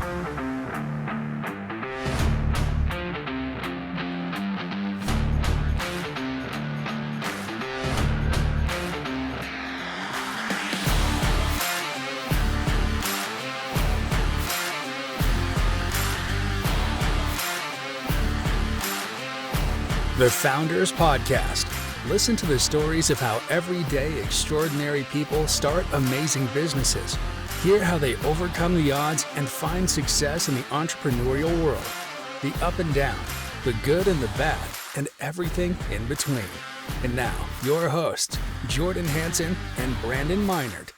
The Founders Podcast. Listen to the stories of how everyday extraordinary people start amazing businesses. Hear how they overcome the odds and find success in the entrepreneurial world. The up and down, the good and the bad, and everything in between. And now, your hosts, Jordan Hansen and Brandon Meinert.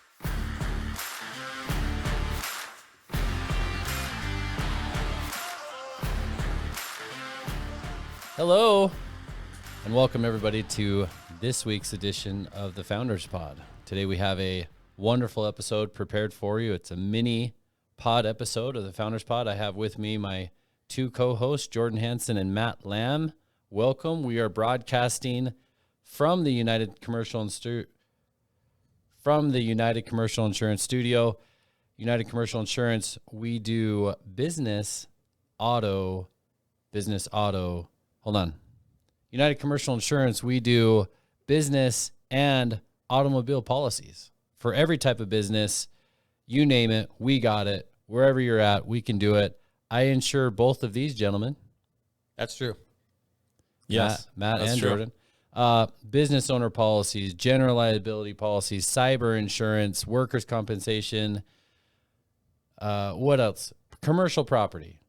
Hello, and welcome everybody to this week's edition of the Founders Pod. Today we have a wonderful episode prepared for you. It's a mini pod episode of the Founders Pod. I have with me my two co-hosts, Jordan Hansen and Matt Lamb. Welcome. We are broadcasting from the United Commercial Insurance Studio. United Commercial Insurance, we do business auto. Hold on. United Commercial Insurance, we do business and automobile policies for every type of business. You name it, we got it. Wherever you're at, we can do it. I insure both of these gentlemen. That's true. Yes, Matt and Jordan. Business owner policies, general liability policies, cyber insurance, workers' compensation. What else? Commercial property.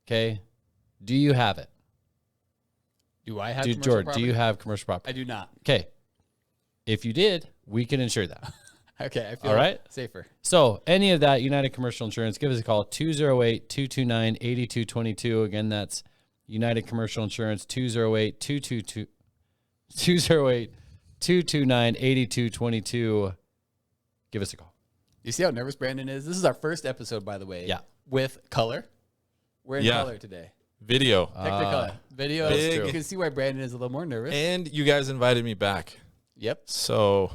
Okay. Do you have it? Do I have George, property? do you have commercial property? I do not. Okay. If you did, we can insure that. Okay, I feel All right. safer. So any of that, United Commercial Insurance, give us a call, 208-229-8222. Again, that's United Commercial Insurance, 208-229-8222. Give us a call. You see how nervous Brandon is? This is our first episode, by the way. Yeah. With color. We're in color today. Video. Technicolor. Video. Big. You can see why Brandon is a little more nervous. And you guys invited me back. Yep. So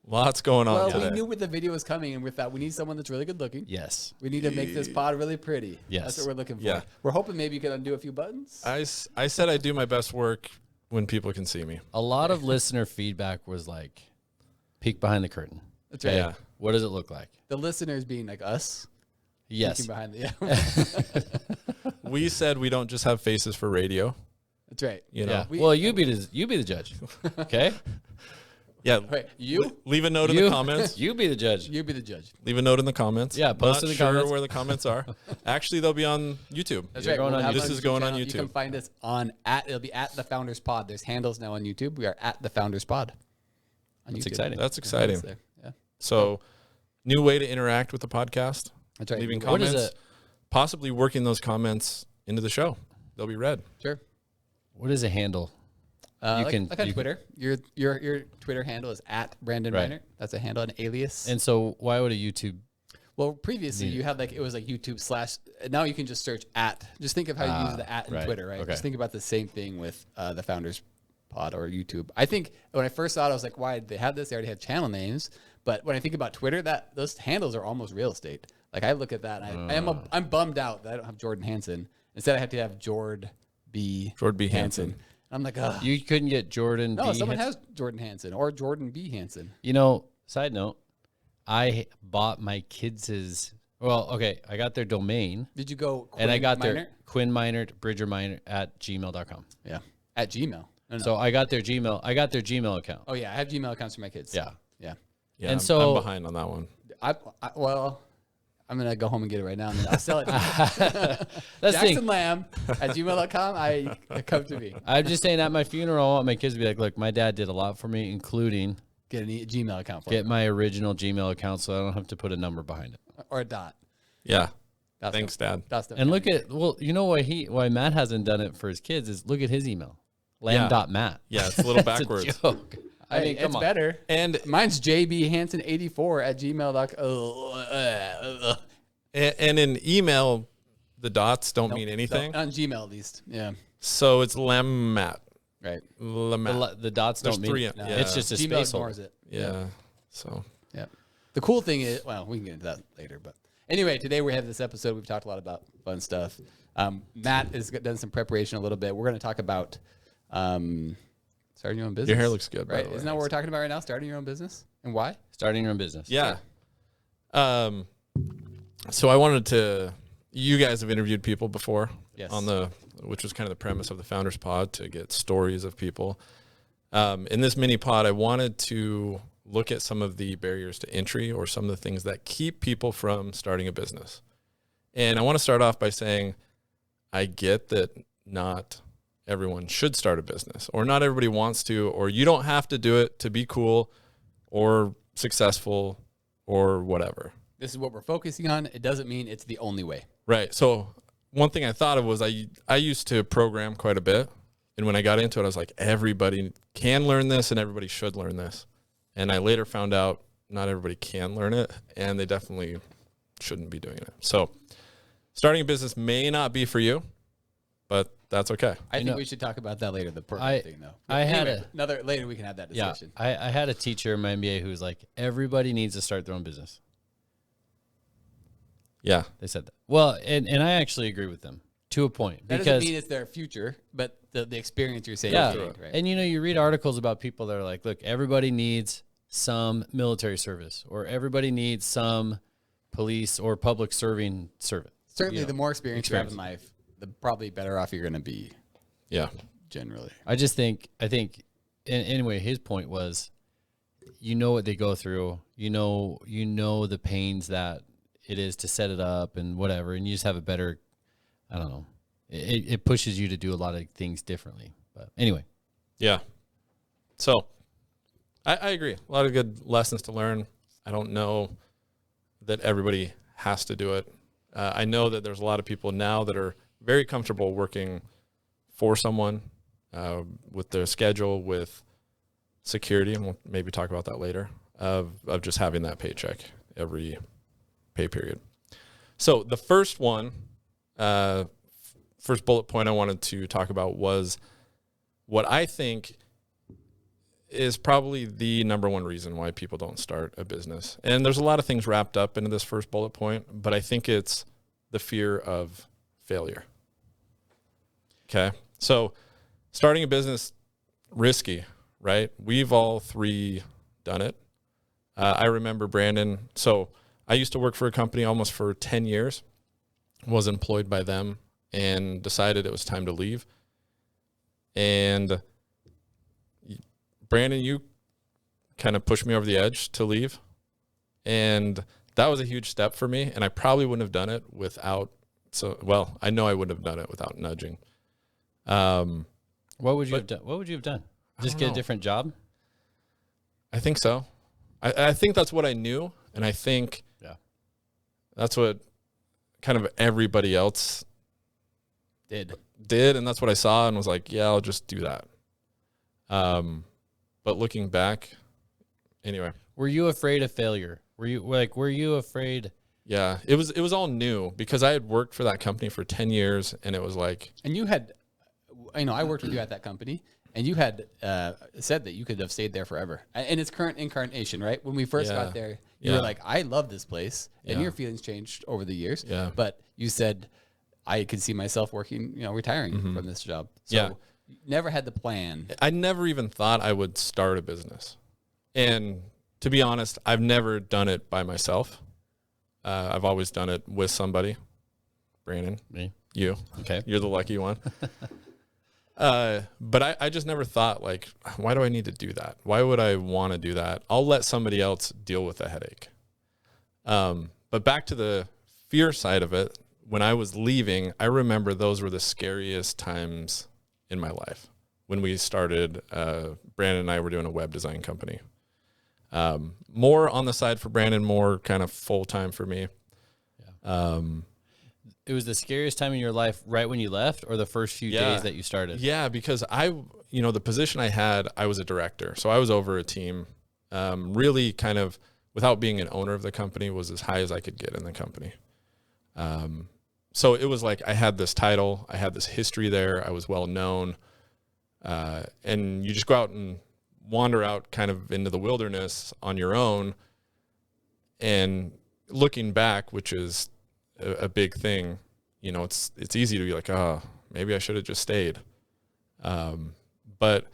lots going on Well, today. we knew what the video was coming, and we thought we need someone that's really good looking. Yes. We need to make this pod really pretty. Yes. That's what we're looking for. Yeah. We're hoping maybe you can undo a few buttons. I said I do my best work when people can see me. A lot of listener feedback was like, peek behind the curtain. That's right. Yeah. What does it look like? The listeners being like us. Yes. Peeking behind We said we don't just have faces for radio. That's right. You know? Yeah. Well, you be the judge. Okay. Yeah. Wait, you? Leave a note in the comments. You be the judge. You be the judge. Leave a note in the comments. Yeah, post Not in the sure comments. where the comments are. Actually, they'll be on YouTube. That's You're right. going We'll on have YouTube. it This is going on channel. You can YouTube. find us it'll be at the Founders Pod. There's handles now on YouTube. We are at the Founders Pod. On That's YouTube. exciting. That's exciting. It's there. Yeah. So, new way to interact with the podcast. That's right. Leaving What is comments. Possibly working those comments into the show. They'll be read. Sure. What is a handle? Like on Twitter. Your Twitter handle is at Brandon Right. Reiner. That's a handle, an alias. And so why would a YouTube? Well, previously you had it was like YouTube / now you can just search at. Just think of how you use the at in right. Twitter, right? Okay. Just think about the same thing with the Founders Pod or YouTube. I think when I first saw it, I was like, why did they have this? They already have channel names. But when I think about Twitter, those handles are almost real estate. Like I look at that and I'm bummed out that I don't have Jordan Hansen. Instead I have to have Jord B. Hansen. I'm like, ugh. You couldn't get Jordan. No, B. someone Hansen? has Jordan Hansen or Jordan B. Hansen. You know, side note, I bought my kids' I got their domain. Did you go Quinn And I got Minor? their Quinn Meinert, Bridger Meinert at gmail.com. Yeah. At Gmail. No. So I got their Gmail account. Oh yeah, I have Gmail accounts for my kids. Yeah. Yeah. Yeah, And I'm so- behind on that one. I'm gonna go home and get it right now, and then I'll sell it to you. That's the thing. JacksonLamb@gmail.com. I come to me. I'm just saying at my funeral, I want my kids to be like, look, my dad did a lot for me, including Get a Gmail account for get me. my original Gmail account so I don't have to put a number behind it. Or a dot. Yeah. That's Thanks, Dad. And look at, you know why Matt hasn't done it for his kids is look at his email. Lamb.matt. Yeah, it's a little That's backwards. a joke. I mean, come it's on. better. And Mine's jbhanson84@gmail.com. and in email, the dots don't mean anything. On Gmail, at least. Yeah. So it's Lammat. Right. Lammat. The dots There's don't mean three. it. Yeah. It's just a Gmail space ignores holder. it. Yeah. So Yeah. The cool thing is, well, we can get into that later, but Anyway, today we have this episode. We've talked a lot about fun stuff. Matt has done some preparation a little bit. We're going to talk about starting your own business. Your hair looks good, by right? the way. Isn't that what we're talking about right now? Starting your own business and why? Starting your own business. Yeah. So I wanted to. You guys have interviewed people before, Yes. which was kind of the premise of the Founders Pod, to get stories of people. In this mini pod, I wanted to look at some of the barriers to entry or some of the things that keep people from starting a business. And I want to start off by saying, I get that not everyone should start a business, or not everybody wants to, or you don't have to do it to be cool or successful or whatever. This is what we're focusing on. It doesn't mean it's the only way. Right. So one thing I thought of was I used to program quite a bit. And when I got into it, I was like, everybody can learn this and everybody should learn this. And I later found out not everybody can learn it, and they definitely shouldn't be doing it. So starting a business may not be for you, but that's okay. I think we should talk about that later, the program thing, though. Later we can have that discussion. Yeah, I had a teacher in my MBA who was like, everybody needs to start their own business. Yeah. They said that. Well, and I actually agree with them to a point. That because doesn't mean it's their future, but the experience you're saying. yeah, Gained, right? and you read articles about people that are like, look, everybody needs some military service, or everybody needs some police or public serving service. Certainly, the more experience you have in life, the probably better off you're going to be. Yeah. Generally. I think, anyway, his point was, what they go through, the pains that it is to set it up and whatever, and you just have a better, I don't know, it pushes you to do a lot of things differently. But anyway. Yeah. So I agree. A lot of good lessons to learn. I don't know that everybody has to do it. I know that there's a lot of people now that are very comfortable working for someone with their schedule, with security, and we'll maybe talk about that later, of just having that paycheck every pay period. So the first one, first bullet point I wanted to talk about was what I think is probably the number one reason why people don't start a business. And there's a lot of things wrapped up into this first bullet point, but I think it's the fear of failure. Okay. So starting a business, risky, right? We've all three done it. I remember Brandon. So I used to work for a company almost for 10 years, was employed by them, and decided it was time to leave. And Brandon, you kind of pushed me over the edge to leave. And that was a huge step for me. And I probably wouldn't have done it without, I know I wouldn't have done it without nudging. What would you have done? What would you have done? Just get a different job? I think so. I think that's what I knew. And I think that's what kind of everybody else did. And that's what I saw and was like, yeah, I'll just do that. But looking back, anyway. Were you afraid of failure? Were you afraid? Yeah, it was all new because I had worked for that company for 10 years, and it was like. And you had, I worked with you at that company, and you had said that you could have stayed there forever in its current incarnation, right? When we first got there, you were like, I love this place, and your feelings changed over the years. Yeah. But you said, I could see myself working, retiring from this job. So you never had the plan. I never even thought I would start a business. And to be honest, I've never done it by myself. I've always done it with somebody. Brandon. Me. You. Okay. You're the lucky one. But I just never thought, like, why do I need to do that? Why would I want to do that? I'll let somebody else deal with the headache. But back to the fear side of it, when I was leaving, I remember those were the scariest times in my life. When we started, Brandon and I were doing a web design company. More on the side for Brandon, more kind of full-time for me. Yeah. It was the scariest time in your life right when you left, or the first few days that you started? Yeah, because the position I had, I was a director. So I was over a team, really kind of, without being an owner of the company, was as high as I could get in the company. So it was like I had this title, I had this history there, I was well known. And you just go out and wander out kind of into the wilderness on your own. And looking back, which is a big thing, you know, it's easy to be like, oh, maybe I should have just stayed. But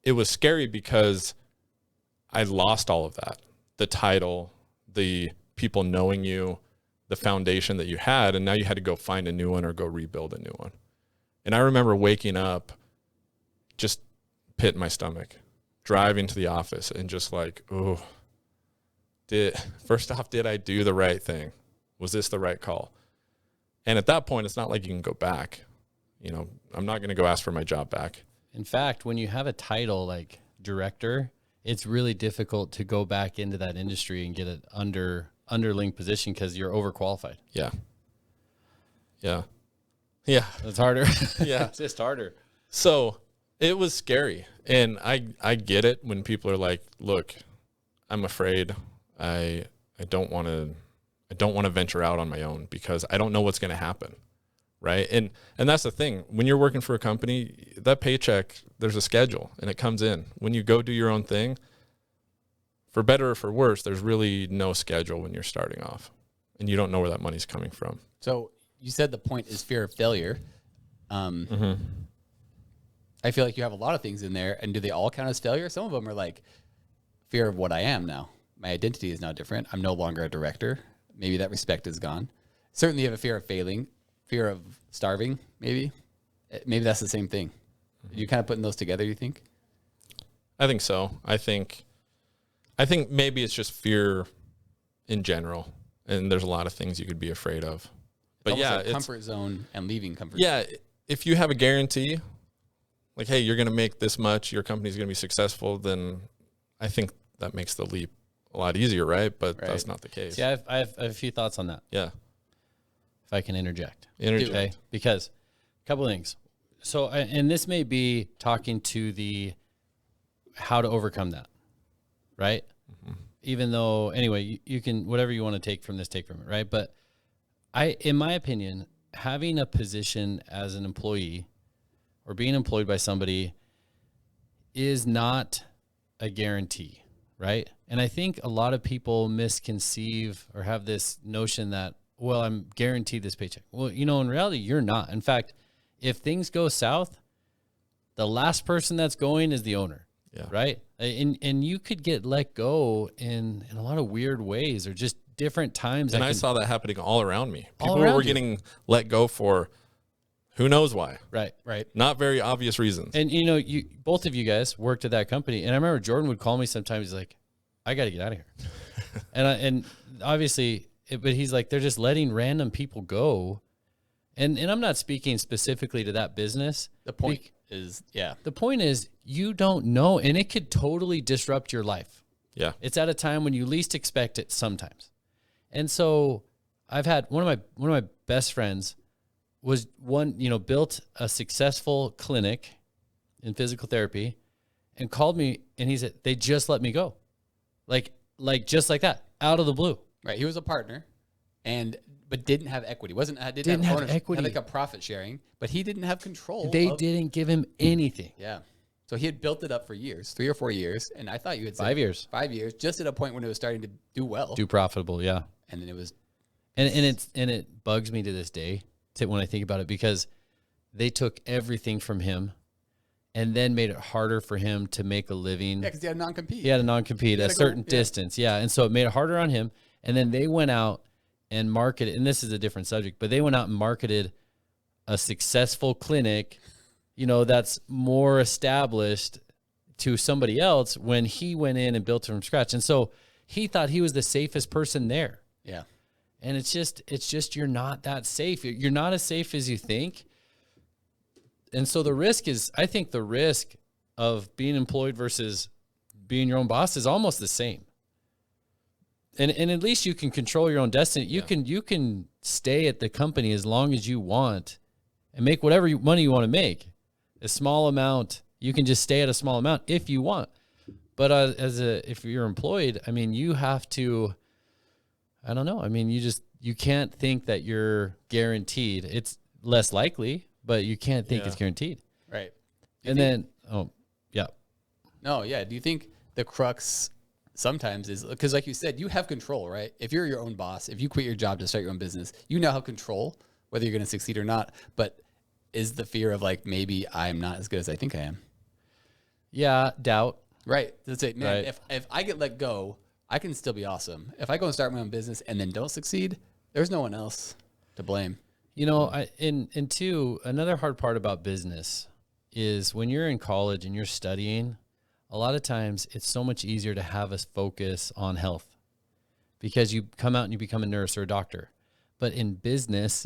it was scary because I lost all of that, the title, the people knowing you, the foundation that you had, and now you had to go find a new one or go rebuild a new one. And I remember waking up, just pit in my stomach, driving to the office and just like, oh, first off, did I do the right thing? Was this the right call? And at that point, it's not like you can go back. You know, I'm not going to go ask for my job back. In fact, when you have a title like director, it's really difficult to go back into that industry and get an underling position because you're overqualified. Yeah. Yeah. It's harder. Yeah. It's just harder. So it was scary. And I get it when people are like, look, I'm afraid. I don't want to venture out on my own because I don't know what's going to happen. Right. And that's the thing. When you're working for a company, that paycheck, there's a schedule and it comes in. When you go do your own thing, for better or for worse, there's really no schedule when you're starting off and you don't know where that money's coming from. So you said the point is fear of failure. Mm-hmm. I feel like you have a lot of things in there, and do they all count as failure? Some of them are like fear of what I am now. My identity is now different. I'm no longer a director. Maybe that respect is gone. Certainly you have a fear of failing, fear of starving, maybe. Maybe that's the same thing. Mm-hmm. You kind of putting those together, you think? I think so. I think maybe it's just fear in general, and there's a lot of things you could be afraid of. But yeah, like comfort zone and leaving comfort zone. zone. Yeah, if you have a guarantee, like, hey, you're going to make this much, your company's going to be successful, then I think that makes the leap a lot easier, right? But that's not the case. Yeah, I have a few thoughts on that. Yeah. If I can interject. Okay? Because a couple of things. So, and this may be talking to the how to overcome that, right? Mm-hmm. Even though, anyway, you can, whatever you want to take from this, take from it, right? But in my opinion, having a position as an employee or being employed by somebody is not a guarantee, right? And I think a lot of people misconceive or have this notion that, well, I'm guaranteed this paycheck. Well, you know, in reality, you're not. In fact, if things go south, the last person that's going is the owner, right? And you could get let go in a lot of weird ways or just different times. And I saw that happening all around me. People were getting let go for who knows why. Right. Not very obvious reasons. And, you know, both of you guys worked at that company. And I remember Jordan would call me sometimes. He's like, I got to get out of here. and obviously, but he's like, they're just letting random people go. And I'm not speaking specifically to that business. The point is, the point is you don't know, and it could totally disrupt your life. Yeah. It's at a time when you least expect it sometimes. And so I've had one of my best friends was built a successful clinic in physical therapy and called me and he said, they just let me go. Like just like that, out of the blue. Right. He was a partner but didn't have equity. Didn't have equity. Had like a profit sharing, but he didn't have control. They didn't give him anything. Yeah. So he had built it up for years, 3 or 4 years. And I thought you had said 5 years. 5 years, just at a point when it was starting to do well. Do profitable, yeah. And then it was. And it bugs me to this day when I think about it, because they took everything from him and then made it harder for him to make a living. Yeah, because he had a non-compete. He had a non-compete at a certain distance. Yeah. And so it made it harder on him. And then they went out and marketed, and this is a different subject, but they went out and marketed a successful clinic, you know, that's more established to somebody else when he went in and built it from scratch. And so he thought he was the safest person there. Yeah. And it's just, you're not that safe. You're not as safe as you think. And so I think the risk of being employed versus being your own boss is almost the same. And at least you can control your own destiny. You can stay at the company as long as you want and make whatever money you want to make. A small amount, you can just stay at a small amount if you want. But if you're employed, I mean, you have to, I don't know. I mean, you can't think that you're guaranteed. It's less likely, but you can't think it's guaranteed. Right. And then, oh, yeah. No, yeah. Do you think the crux sometimes is because, like you said, you have control, right? If you're your own boss, if you quit your job to start your own business, you now have control whether you're going to succeed or not. But is the fear of like, maybe I'm not as good as I think I am? Yeah, doubt. Right. That's it, man. Right. If I get let go, I can still be awesome. If I go and start my own business and then don't succeed, there's no one else to blame. You know, and two, another hard part about business is when you're in college and you're studying, a lot of times it's so much easier to have us focus on health because you come out and you become a nurse or a doctor. But in business,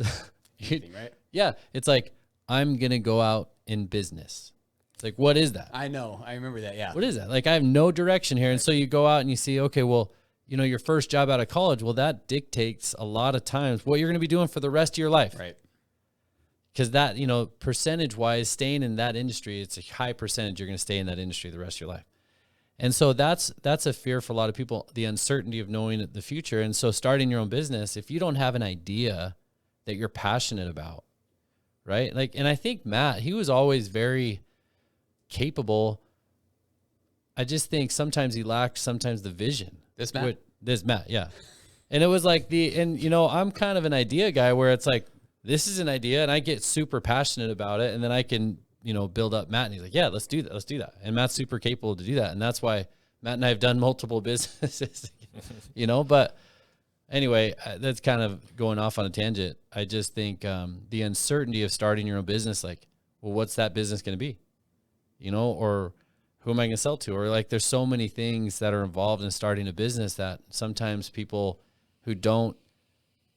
Right? yeah, it's like, I'm going to go out in business. It's like, what is that? I know. I remember that. Yeah. What is that? Like, I have no direction here. And so you go out and you see, okay, well, you know, your first job out of college, well, that dictates a lot of times what you're going to be doing for the rest of your life. Right. Because that, you know, percentage wise, staying in that industry, it's a high percentage you're going to stay in that industry the rest of your life. And so that's a fear for a lot of people, the uncertainty of knowing the future. And so starting your own business, if you don't have an idea that you're passionate about, right? Like, and I think Matt, he was always very capable. I just think sometimes he lacked sometimes the vision. This Matt, yeah. And it was like and you know, I'm kind of an idea guy where it's like, this is an idea and I get super passionate about it and then I can, you know, build up Matt and he's like, yeah, let's do that. Let's do that. And Matt's super capable to do that. And that's why Matt and I have done multiple businesses, you know, but anyway, that's kind of going off on a tangent. I just think the uncertainty of starting your own business, like, well, what's that business going to be? You know, or who am I going to sell to? Or like, there's so many things that are involved in starting a business that sometimes people who don't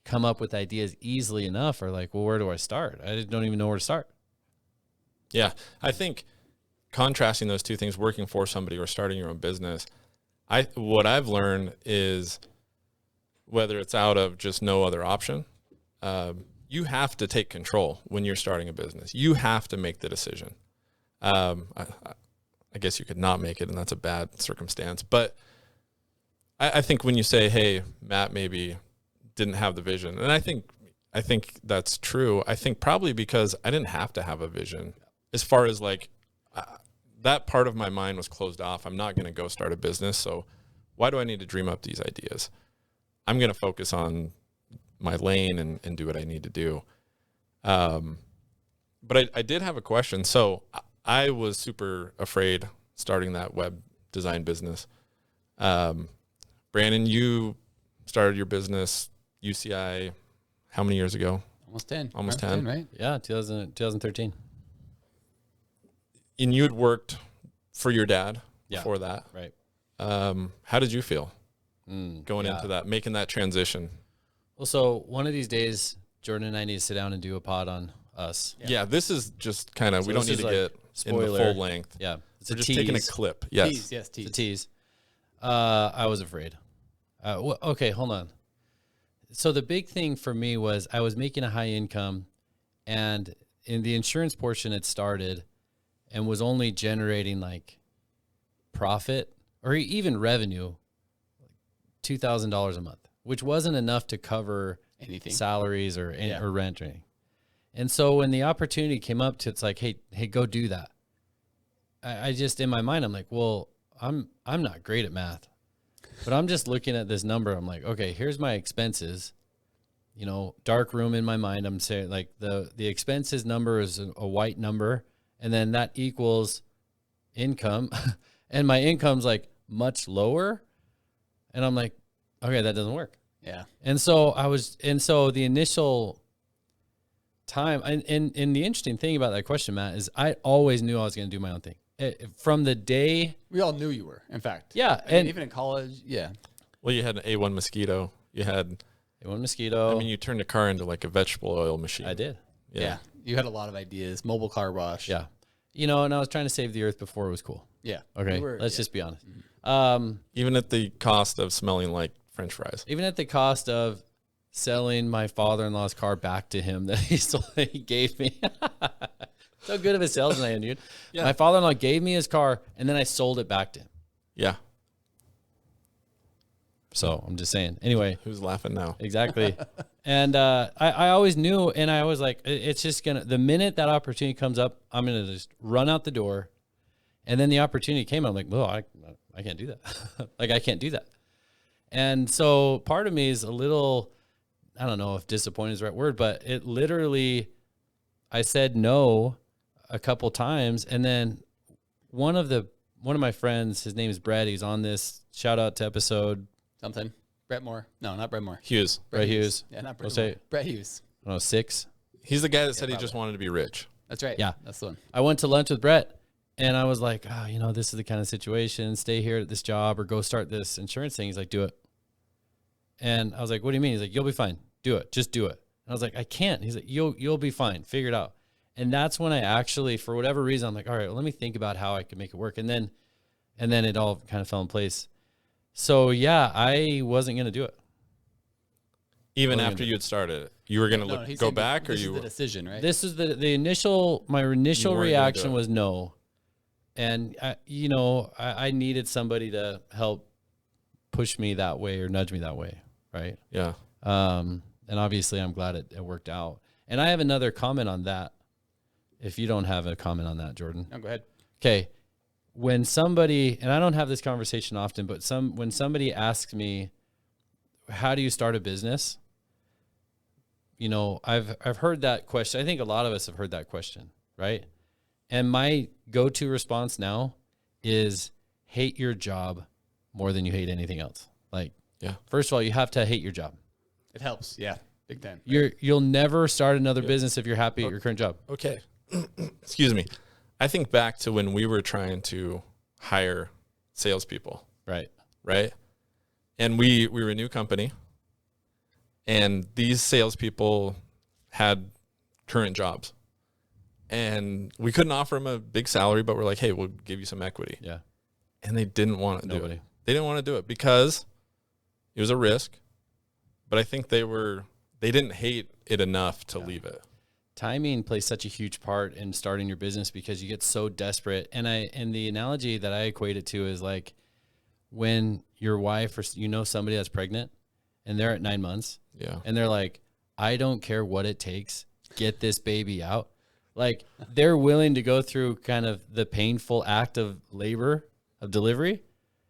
come up with ideas easily enough are like, well, where do I start? I don't even know where to start. Yeah. I think contrasting those two things, working for somebody or starting your own business, what I've learned is whether it's out of just no other option, you have to take control when you're starting a business. You have to make the decision. I guess you could not make it, and that's a bad circumstance. But I think when you say, hey, Matt maybe didn't have the vision, and I think that's true. I think probably because I didn't have to have a vision as far as like that part of my mind was closed off. I'm not going to go start a business. So why do I need to dream up these ideas? I'm going to focus on my lane and do what I need to do. But I did have a question. So I was super afraid starting that web design business. Brandon, you started your business, UCI, how many years ago? Almost 10. Almost 10, right? Yeah, 2013. And you had worked for your dad Yeah. before that. Right. How did you feel going into that, making that transition? Well, so one of these days, Jordan and I need to sit down and do a pod on us. Yeah, this is just kind of, So we don't this need is to like get in the spoiler. full length. Yeah. It's We're a just tease. taking a clip. Yes. Tease, yes, tease. It's a tease. I was afraid. Okay, hold on. So the big thing for me was I was making a high income, and in the insurance portion, it started and was only generating like profit or even revenue, $2,000 a month, which wasn't enough to cover Anything. salaries or rent or anything. And so when the opportunity came up it's like, hey, go do that. I just, in my mind, I'm like, well, I'm not great at math, but I'm just looking at this number. I'm like, okay, here's my expenses, you know, dark room in my mind. I'm saying like the expenses number is a white number, and then that equals income and my income's like much lower. And I'm like, okay, that doesn't work. Yeah. And so the initial time, and the interesting thing about that question, Matt, is I always knew I was going to do my own thing. From the day. We all knew you were, in fact. Yeah. I mean, even in college, yeah. Well, you had an A1 mosquito. You had A1 mosquito. I mean, you turned a car into like a vegetable oil machine. I did. Yeah. You had a lot of ideas. Mobile car wash. Yeah. You know, and I was trying to save the earth before it was cool. Yeah. Okay. You were- Let's yeah. just be honest. Even at the cost of smelling like French fries. Even at the cost of selling my father-in-law's car back to him that he gave me. So good of a salesman, dude. Yeah. My father-in-law gave me his car, and then I sold it back to him. Yeah. So I'm just saying. Anyway. Who's laughing now? Exactly. And I always knew, and I was like, it's just going to, the minute that opportunity comes up, I'm going to just run out the door And then the opportunity came. I'm like, well, I can't do that. Like, I can't do that. And so part of me is a little, I don't know if disappointed is the right word, but it literally, I said no a couple times. And then one of my friends, his name is Brett. He's on this, shout out to episode Something. Brett Moore. No, not Brett Moore. Hughes. Brett Hughes. Yeah, not We'll Brett Moore. say, Brett Hughes. I don't know, 6. He's the guy that said he probably. just wanted to be rich. That's right. Yeah. That's the one. I went to lunch with Brett and I was like, oh, you know, this is the kind of situation, stay here at this job or go start this insurance thing. He's like, do it. And I was like, what do you mean? He's like, you'll be fine. Do it. Just do it. And I was like, I can't. He's like, you'll be fine. Figure it out. And that's when I actually, for whatever reason, I'm like, all right, well, let me think about how I can make it work. And then it all kind of fell in place. So yeah, I wasn't going to do it. Even after you had started it, you were going to go back, or this you is the decision, right? This is the initial, my initial You weren't gonna do reaction it. was no. And I needed somebody to help push me that way or nudge me that way. Right. Yeah. And obviously I'm glad it worked out. And I have another comment on that. If you don't have a comment on that, Jordan. No, go ahead. Okay. When somebody, and I don't have this conversation often, but when somebody asks me, how do you start a business? You know, I've heard that question. I think a lot of us have heard that question, right? And my go-to response now is hate your job more than you hate anything else. Like, Yeah. first of all, you have to hate your job. It helps. Yeah. Big time. You'll never start another business if you're happy at your current job. Okay. Excuse me. I think back to when we were trying to hire salespeople, Right. right? And we were a new company, and these salespeople had current jobs, and we couldn't offer them a big salary, but we're like, hey, we'll give you some equity. Yeah. And they didn't want to do Nobody. it. They didn't want to do it because it was a risk, but I think they didn't hate it enough to leave it. Timing plays such a huge part in starting your business because you get so desperate. And the analogy that I equate it to is like when your wife or somebody that's pregnant and they're at 9 months Yeah. and they're like, I don't care what it takes, get this baby out. Like they're willing to go through kind of the painful act of labor, of delivery.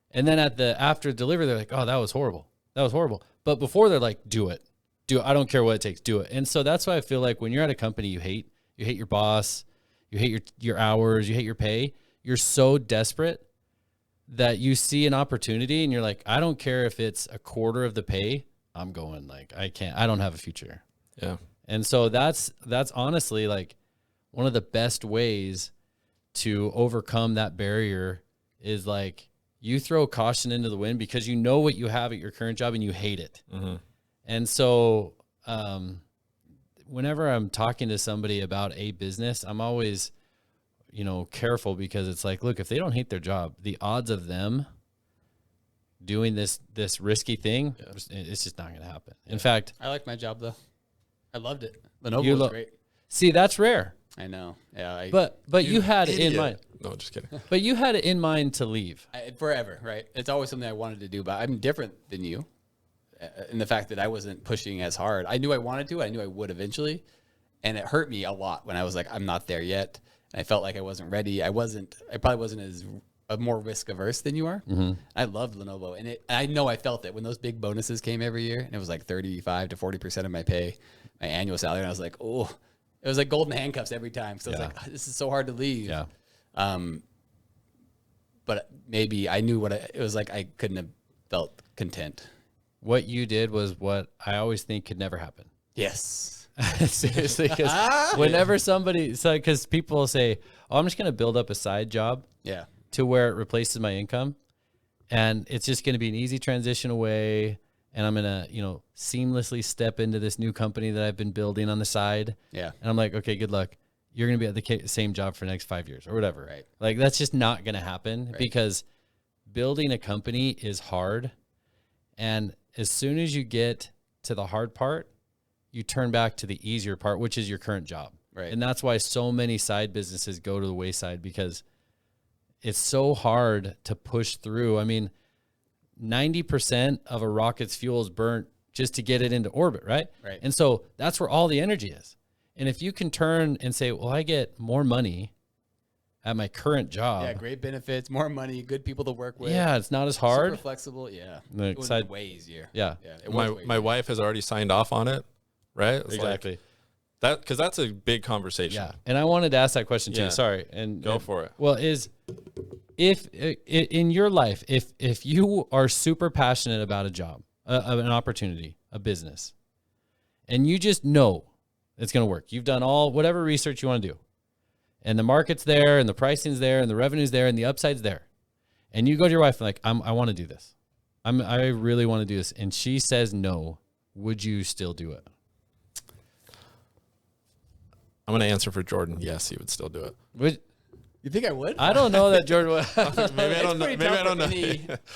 And then after delivery, they're like, oh, that was horrible. That was horrible. But before they're like, do it. I don't care what it takes. Do it. And so that's why I feel like when you're at a company you hate your boss, you hate your hours, you hate your pay. You're so desperate that you see an opportunity and you're like, I don't care if it's a quarter of the pay. I'm going like, I don't have a future. Yeah. And so that's honestly like one of the best ways to overcome that barrier is like you throw caution into the wind because you know what you have at your current job and you hate it. Mm-hmm. And so whenever I'm talking to somebody about a business, I'm always, careful because it's like, look, if they don't hate their job, the odds of them doing this risky thing, it's just not going to happen. In fact, I liked my job though. I loved it. Lenovo was great. See, that's rare. I know. Yeah. But you had it in mind. No, just kidding. But you had it in mind to leave. Forever, right? It's always something I wanted to do, but I'm different than you in the fact that I wasn't pushing as hard. I knew I wanted to. I knew I would eventually. And it hurt me a lot when I was like, I'm not there yet. And I felt like I wasn't ready. I probably wasn't as more risk averse than you are. Mm-hmm. I loved Lenovo. And I know I felt it when those big bonuses came every year and it was like 35 to 40% of my pay, my annual salary. And I was like, oh, it was like golden handcuffs every time. So I was like, this is so hard to leave. Yeah. But maybe I knew it was like. I couldn't have felt content. What you did was what I always think could never happen. Yes. Seriously, because whenever because people will say, oh, I'm just going to build up a side job Yeah. to where it replaces my income. And it's just going to be an easy transition away. And I'm going to, seamlessly step into this new company that I've been building on the side. Yeah. And I'm like, okay, good luck. You're going to be at the same job for the next 5 years or whatever. Right. Like that's just not going to happen because building a company is hard. And as soon as you get to the hard part, you turn back to the easier part, which is your current job. Right. And that's why so many side businesses go to the wayside because it's so hard to push through. I mean, 90% of a rocket's fuel is burnt just to get it into orbit, right? Right. And so that's where all the energy is. And if you can turn and say, well, I get more money at my current job. Yeah, great benefits, more money, good people to work with. Yeah, it's not as hard. Super flexible. Yeah, Like, it was side- way easier. Yeah. It was way My easier. wife has already signed off on it, right? It's Exactly. like that, because that's a big conversation. Yeah, and I wanted to ask that question too. Yeah. Sorry, and Go for it. Well, if in your life, if you are super passionate about a job, an opportunity, a business, and you just know it's going to work, you've done whatever research you want to do, and the market's there, and the pricing's there, and the revenue's there, and the upside's there, and you go to your wife and like, I want to do this, I really want to do this, and she says no, would you still do it? I'm going to answer for Jordan. Yes, he would still do it. Would You think I would? I don't know that Jordan would. Maybe I don't know. Maybe I don't know.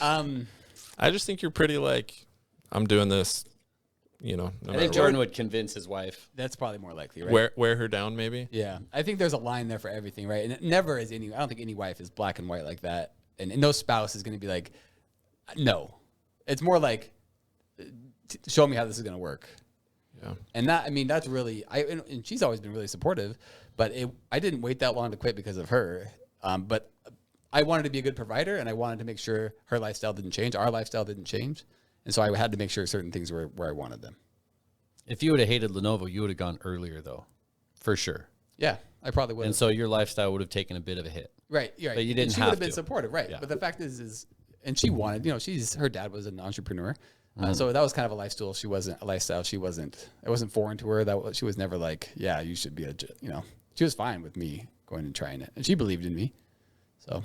know. I just think you're pretty like, I'm doing this, no I matter think what. Jordan would convince his wife. That's probably more likely, right? Wear her down, maybe. Yeah, I think there's a line there for everything, right? And it never is any. I don't think any wife is black and white like that, and no spouse is going to be like, no. It's more like, show me how this is going to work. Yeah. And that's really, and she's always been really supportive, but I didn't wait that long to quit because of her. But I wanted to be a good provider, and I wanted to make sure her lifestyle didn't change, our lifestyle didn't change, and so I had to make sure certain things were where I wanted them. If you would have hated Lenovo, you would have gone earlier, though, for sure. Yeah, I probably would. And so your lifestyle would have taken a bit of a hit. Right, you're right. But you didn't and she have would have been to. supportive, right? Yeah. But the fact is, and she wanted, her dad was an entrepreneur, so that was kind of a lifestyle. She wasn't a lifestyle. It wasn't foreign to her. She was never like, yeah, you should be She was fine with me going and trying it, and she believed in me. So,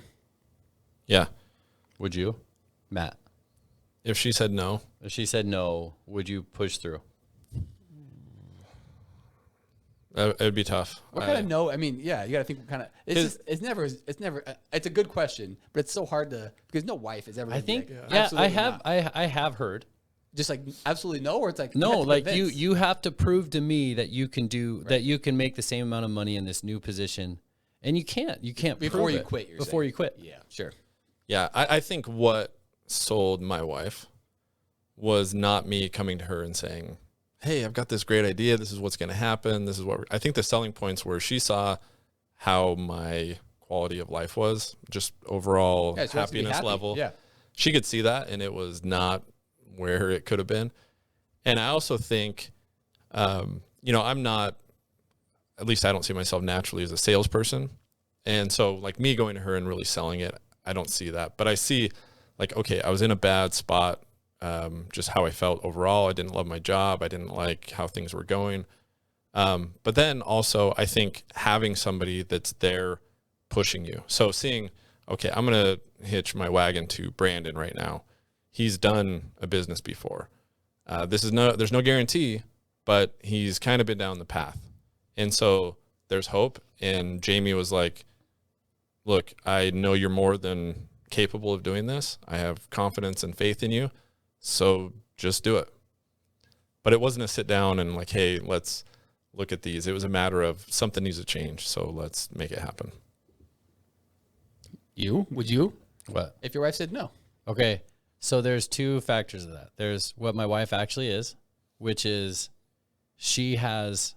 Yeah. Would you, Matt? If she said no, If she said no, would you push through? it would be tough. what kind of no? I mean, yeah, you got to think what kind of. It's never. It's a good question, but it's so hard to because no wife is ever. I gonna be think, like, yeah, "Absolutely not." I have heard. Just like absolutely no, or it's like No, have to like convince. you have to prove to me that you can that you can make the same amount of money in this new position, and you can't before prove you it quit. before you quit. Yeah, sure. Yeah, I think what sold my wife was not me coming to her and saying, hey, I've got this great idea. This is what's going to happen. This is what I think the selling points were she saw how my quality of life was, just overall Yeah, she wants to be happiness happy. level. Yeah. She could see that, and it was not where it could have been. And I also think, I'm not, at least I don't see myself naturally as a salesperson. And so like me going to her and really selling it, I don't see that. But I see like, okay, I was in a bad spot, just how I felt overall. I didn't love my job. I didn't like how things were going. But then also I think having somebody that's there pushing you. So seeing, okay, I'm going to hitch my wagon to Brandon right now. He's done a business before. There's no guarantee, but he's kind of been down the path. And so there's hope. And Jamie was like, look, I know you're more than capable of doing this. I have confidence and faith in you. So just do it. But it wasn't a sit down and like, hey, let's look at these. It was a matter of something needs to change. So let's make it happen. Would you? What? If your wife said no. Okay. So there's two factors of that. There's what my wife actually is, which is she has,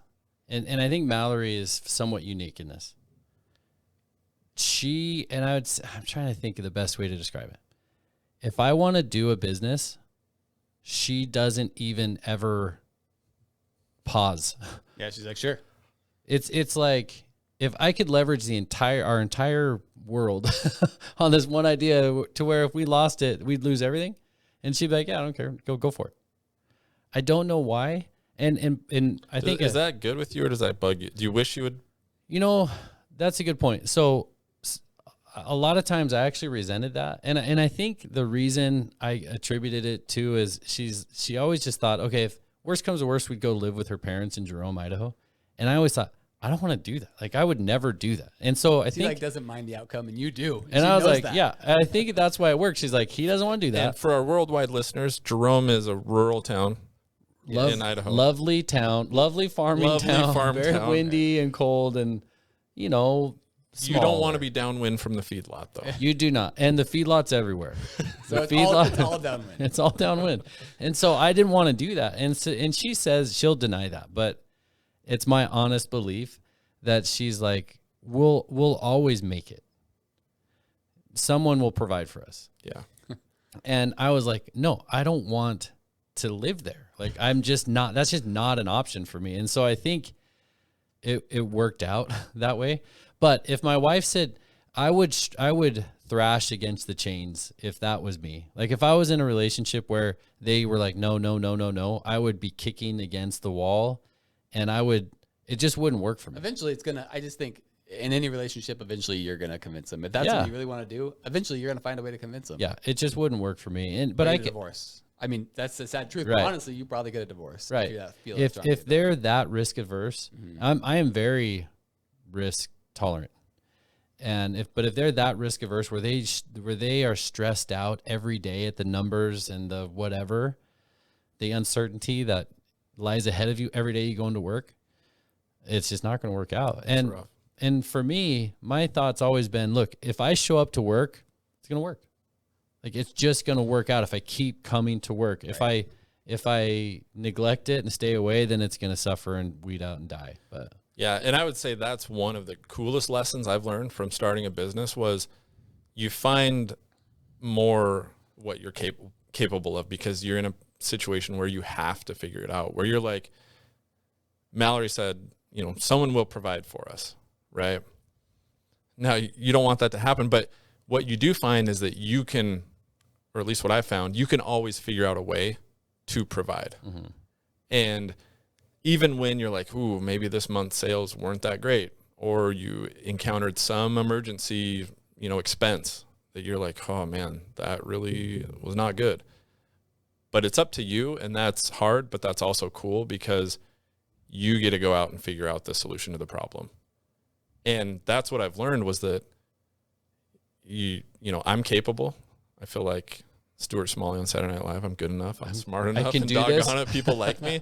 and I think Mallory is somewhat unique in this. I'm trying to think of the best way to describe it. If I want to do a business, she doesn't even ever pause. Yeah, she's like, sure. It's like if I could leverage our entire world on this one idea to where if we lost it, we'd lose everything. And she'd be like, yeah, I don't care. Go for it. I don't know why. And I think Is that good with you or does that bug you? Do you wish you would? That's a good point. So a lot of times I actually resented that. And I think the reason I attributed it to is she always just thought, okay, if worst comes to worst, we'd go live with her parents in Jerome, Idaho. And I always thought, I don't want to do that. Like I would never do that. And so I think doesn't mind the outcome and you do. and she I was knows like, that. yeah, I think that's why it works. She's like, he doesn't want to do that. And for our worldwide listeners, Jerome is a rural town in Idaho. Lovely town, lovely farming town, very town. windy and cold and, You don't small. want to be downwind from the feedlot, though. You do not. And the feedlot's everywhere. So The it's all downwind. It's all downwind. And so I didn't want to do that. And she says she'll deny that. But it's my honest belief that she's like, we'll always make it. Someone will provide for us. Yeah. And I was like, no, I don't want to live there. Like, that's just not an option for me. And so I think it worked out that way. But if my wife said, I would thrash against the chains if that was me. Like, if I was in a relationship where they were like, no, no, no, no, no, I would be kicking against the wall, and it just wouldn't work for me. Eventually I just think in any relationship, eventually you're going to convince them. If that's what you really want to do, eventually you're going to find a way to convince them. Yeah. It just wouldn't work for me. But I get a divorce. I mean, that's the sad truth. Right. But honestly, you probably get a divorce. Right. If they're that risk averse, I am very risk tolerant. And if they're that risk averse where they are stressed out every day at the numbers and the whatever, the uncertainty that lies ahead of you every day you go into work, it's just not going to work out. And for me, my thought's always been, look, if I show up to work, it's going to work. Like, it's just going to work out if I keep coming to work. Right. If I neglect it and stay away, then it's going to suffer and weed out and die. But yeah, and I would say that's one of the coolest lessons I've learned from starting a business was you find more what you're capable of because you're in a situation where you have to figure it out, where you're like, Mallory said, someone will provide for us, right? Now, you don't want that to happen, but what you do find is that you can, or at least what I found, you can always figure out a way to provide. Mm-hmm. And even when you're like, ooh, maybe this month's sales weren't that great, or you encountered some emergency, expense that you're like, oh man, that really was not good. But it's up to you, and that's hard, but that's also cool because you get to go out and figure out the solution to the problem. And that's what I've learned was that I'm capable. I feel like Stuart Smalley on Saturday Night Live. I'm good enough. I'm smart enough. And doggone it, people like me.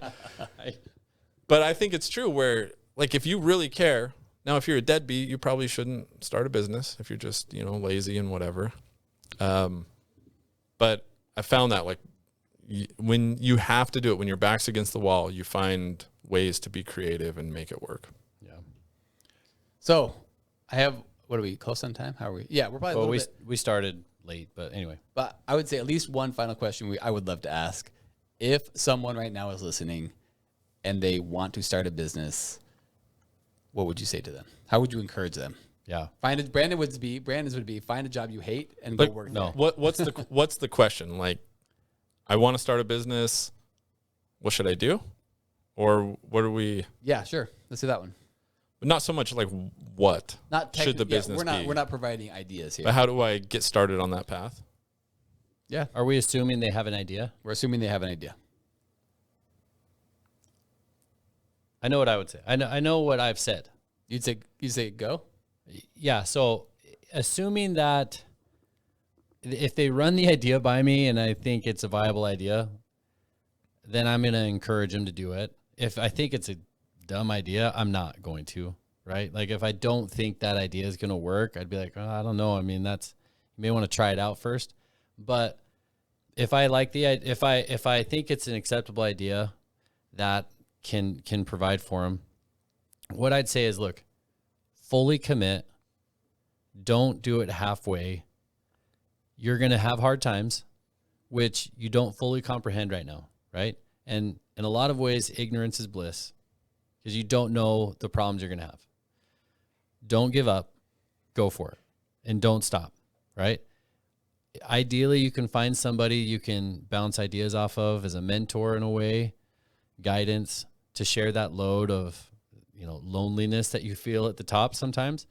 But I think it's true where, like, if you really care, now if you're a deadbeat, you probably shouldn't start a business if you're just, lazy and whatever. But I found that, like, when you have to do it, when your back's against the wall, you find ways to be creative and make it work. Yeah. So I have, what are we, close on time? How are we? Yeah, we're probably a little bit. We started late, but anyway. But I would say at least one final question I would love to ask. If someone right now is listening and they want to start a business, what would you say to them? How would you encourage them? Yeah. Brandon's would be find a job you hate and go work there. What's the question? Like, I want to start a business. What should I do? Or what are we? Yeah, sure. Let's do that one. But not so much like what should the business be. We're not providing ideas here. But how do I get started on that path? Yeah. Are we assuming they have an idea? We're assuming they have an idea. I know what I would say. I know what I've said. You'd say go? Yeah. So assuming that if they run the idea by me and I think it's a viable idea, then I'm going to encourage them to do it. If I think it's a dumb idea, I'm not going to, right? Like, if I don't think that idea is going to work, I'd be like, oh, I don't know. I mean, you may want to try it out first. But if I like if I think it's an acceptable idea that can provide for them, what I'd say is, look, fully commit. Don't do it halfway. You're going to have hard times, which you don't fully comprehend right now, right? And in a lot of ways, ignorance is bliss because you don't know the problems you're going to have. Don't give up. Go for it. And don't stop, right? Ideally, you can find somebody you can bounce ideas off of as a mentor in a way, guidance to share that load of, loneliness that you feel at the top sometimes.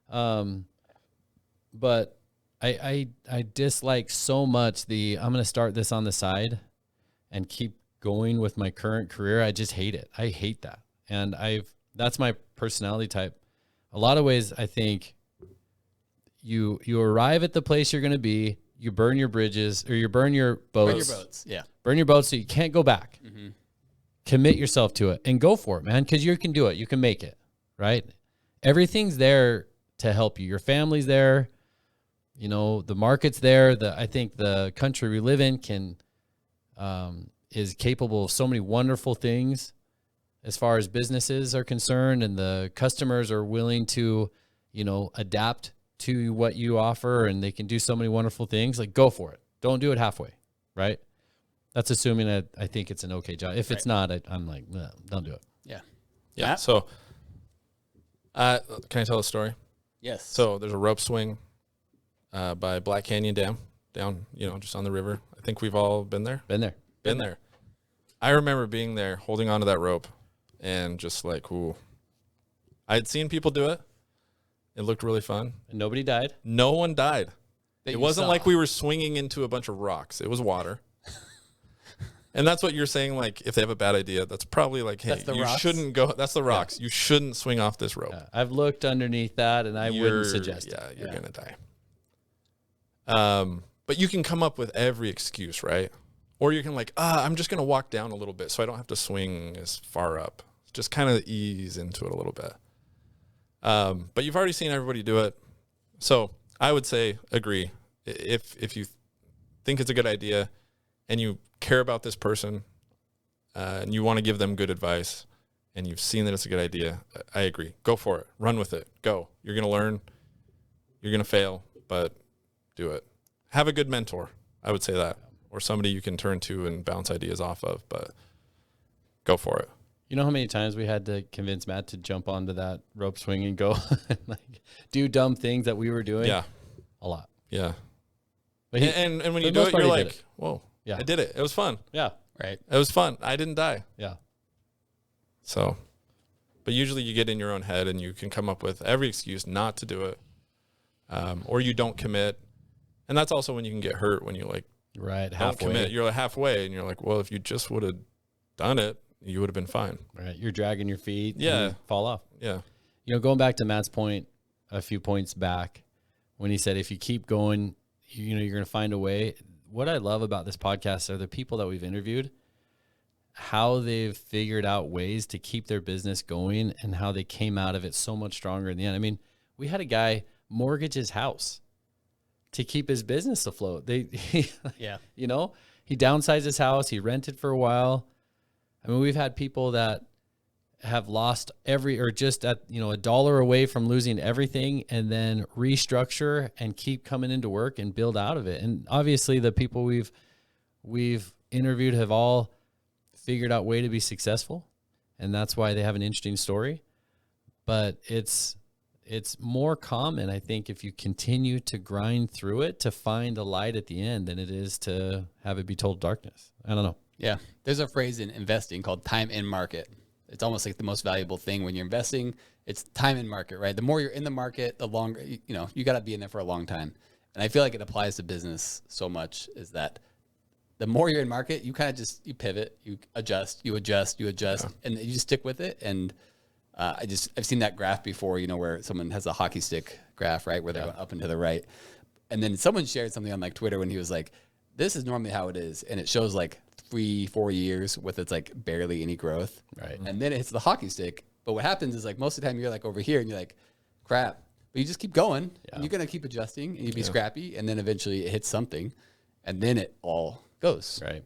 But I dislike so much I'm going to start this on the side and keep going with my current career. I just hate it. I hate that. And that's my personality type. A lot of ways, I think you arrive at the place you're going to be, you burn your bridges or you burn your boats. Burn your boats. Yeah. Burn your boats so you can't go back. Mm-hmm. Commit yourself to it and go for it, man. Cause you can do it. You can make it, right? Everything's there to help you. Your family's there. The market's there. I think the country we live in is capable of so many wonderful things as far as businesses are concerned, and the customers are willing to adapt to what you offer, and they can do so many wonderful things, like go for it. Don't do it halfway, right? That's assuming that I think it's an okay job. If it's not, I'm like, no, don't do it. Yeah. Yeah. Matt? So, can I tell a story? Yes. So there's a rope swing by Black Canyon Dam down, just on the river. I think we've all been there. Been there. I remember being there, holding onto that rope, and just like, ooh. I had seen people do it. It looked really fun. And nobody died. No one died. That It you wasn't saw. like we were swinging into a bunch of rocks. It was water. And that's what you're saying, like, if they have a bad idea, that's probably like, hey, That's the you rocks? shouldn't go. That's the rocks. You shouldn't swing off this rope. I've looked underneath that, and I wouldn't suggest it. Yeah, you're going to die. But you can come up with every excuse, right? Or you can I'm just going to walk down a little bit so I don't have to swing as far up. Just kind of ease into it a little bit. But you've already seen everybody do it. So I would say agree. If you think it's a good idea and you care about this person and you want to give them good advice and you've seen that it's a good idea, I agree. Go for it. Run with it. Go. You're going to learn. You're going to fail, but do it. Have a good mentor. I would say that. Or somebody you can turn to and bounce ideas off of, but go for it. You know how many times we had to convince Matt to jump onto that rope swing and go and do dumb things that we were doing? Yeah. A lot. Yeah. But And when for you the do most it, part, you're he did like, it. whoa, Yeah. I did it. It was fun. Yeah. Right. It was fun. I didn't die. Yeah. So, but usually you get in your own head and you can come up with every excuse not to do it, or you don't commit. And that's also when you can get hurt, when you Right. don't Halfway. commit. You're halfway and you're like, well, if you just would have done it, you would have been fine. Right. You're dragging your feet. Yeah. And you fall off. Yeah. Going back to Matt's point a few points back when he said, if you keep going, you're going to find a way. What I love about this podcast are the people that we've interviewed, how they've figured out ways to keep their business going and how they came out of it so much stronger in the end. I mean, we had a guy mortgage his house to keep his business afloat. Yeah. He downsized his house. He rented for a while. I mean, we've had people that have lost just at, $1 away from losing everything and then restructure and keep coming into work and build out of it. And obviously the people we've interviewed have all figured out way to be successful. And that's why they have an interesting story, but it's more common, I think, if you continue to grind through it to find a light at the end than it is to have it be total darkness. I don't know. Yeah. There's a phrase in investing called time in market. It's almost like the most valuable thing when you're investing. It's time in market, right? The more you're in the market, the longer, you got to be in there for a long time. And I feel like it applies to business so much, is that the more you're in market, you kind of you pivot, you adjust, and you just stick with it. And I've seen that graph before, where someone has a hockey stick graph, right? Where they're going up and to the right. And then someone shared something on Twitter when he was like, this is normally how it is. And it shows 3-4 years with it's barely any growth. Right. And then it hits the hockey stick. But what happens is most of the time you're over here and you're like, crap. But you just keep going. And you're going to keep adjusting and you be scrappy. And then eventually it hits something. And then it all goes. Right.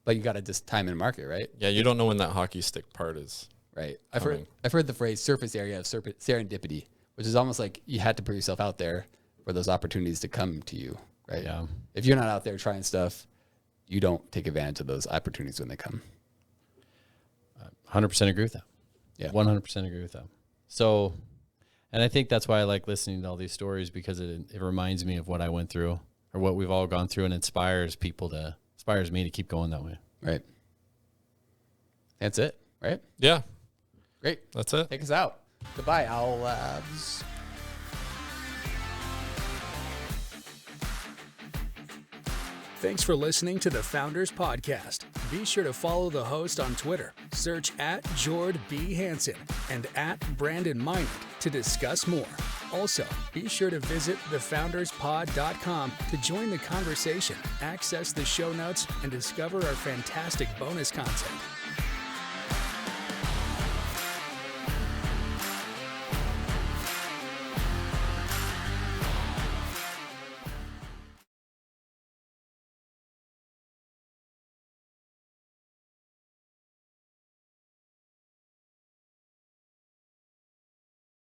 But you got to just time and market, right? Yeah. You don't know when that hockey stick part is. Right. I've heard the phrase surface area of serendipity, which is almost like you had to put yourself out there for those opportunities to come to you. Right. Yeah. If you're not out there trying stuff, you don't take advantage of those opportunities when they come. 100% agree with that. Yeah. 100% agree with that. So, and I think that's why I like listening to all these stories, because it reminds me of what I went through or what we've all gone through, and inspires me to keep going that way. Right. That's it. Right. Yeah. Great. That's it. Take us out. Goodbye, Owl Labs. Thanks for listening to the Founders Podcast. Be sure to follow the host on Twitter. Search @JordB Hansen and @BrandonMinert to discuss more. Also, be sure to visit thefounderspod.com to join the conversation, access the show notes, and discover our fantastic bonus content.